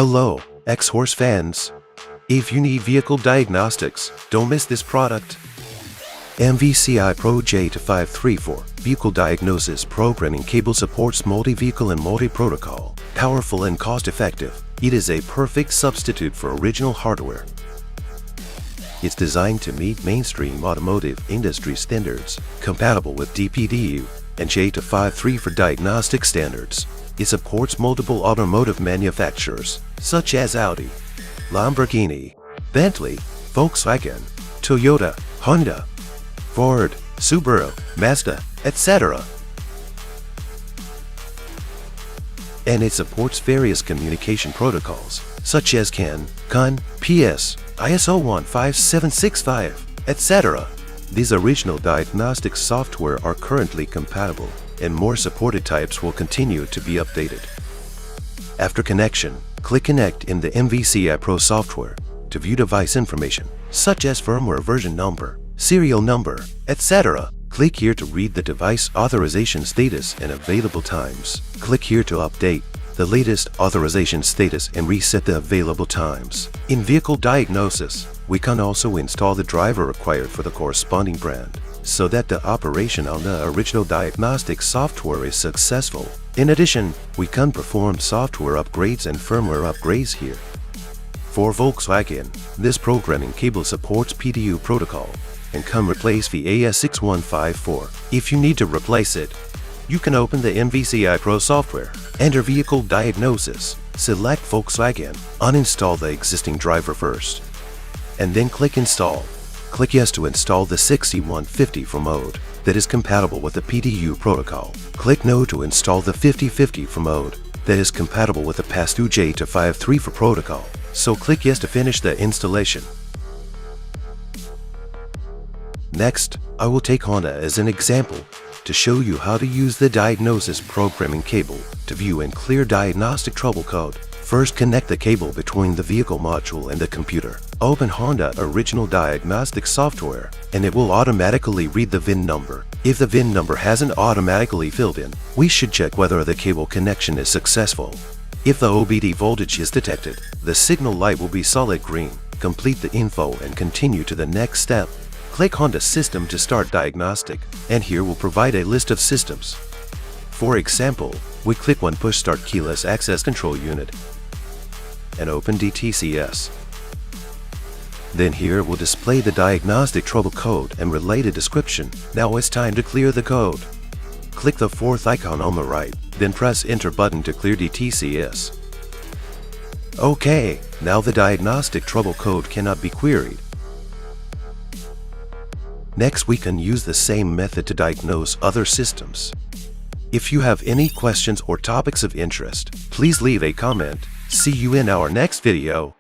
Hello, Xhorse fans. If you need vehicle diagnostics, don't miss this product. MVCI Pro J2534 Vehicle Diagnosis Programming Cable supports multi-vehicle and multi-protocol. Powerful and cost-effective, it is a perfect substitute for original hardware. It's designed to meet mainstream automotive industry standards, compatible with DPDU and J2534 diagnostic standards. It supports multiple automotive manufacturers, such as Audi, Lamborghini, Bentley, Volkswagen, Toyota, Honda, Ford, Subaru, Mazda, etc. And it supports various communication protocols, such as CAN, CUN, PS, ISO 15765, etc. These original diagnostic software are currently compatible, and more supported types will continue to be updated. After connection, click Connect in the MVCI Pro software to view device information, such as firmware version number, serial number, etc. Click here to read the device authorization status and available times. Click here to update the latest authorization status and reset the available times. In vehicle diagnosis, we can also install the driver required for the corresponding brand, so that the operation on the original diagnostic software is successful. In addition, we can perform software upgrades and firmware upgrades here. For Volkswagen, this programming cable supports PDU protocol and can replace the AS6154. If you need to replace it, you can open the MVCI Pro software, enter Vehicle Diagnosis, select Volkswagen, uninstall the existing driver first, and then click Install. Click Yes to install the 6154 mode that is compatible with the PDU protocol. Click No to install the 5054 mode that is compatible with the pass-through J2534 protocol. So click Yes to finish the installation. Next, I will take Honda as an example to show you how to use the diagnosis programming cable to view and clear diagnostic trouble code. First, connect the cable between the vehicle module and the computer. Open Honda Original Diagnostic software, and it will automatically read the VIN number. If the VIN number hasn't automatically filled in, we should check whether the cable connection is successful. If the OBD voltage is detected, the signal light will be solid green. Complete the info and continue to the next step. Click Honda System to start diagnostic, and here will provide a list of systems. For example, we click on Push Start Keyless Access Control Unit and open DTCS. Then here will display the diagnostic trouble code and related description. Now it's time to clear the code. Click the fourth icon on the right, then press Enter button to clear DTCS. Okay, now the diagnostic trouble code cannot be queried. Next, we can use the same method to diagnose other systems. If you have any questions or topics of interest, please leave a comment. See you in our next video.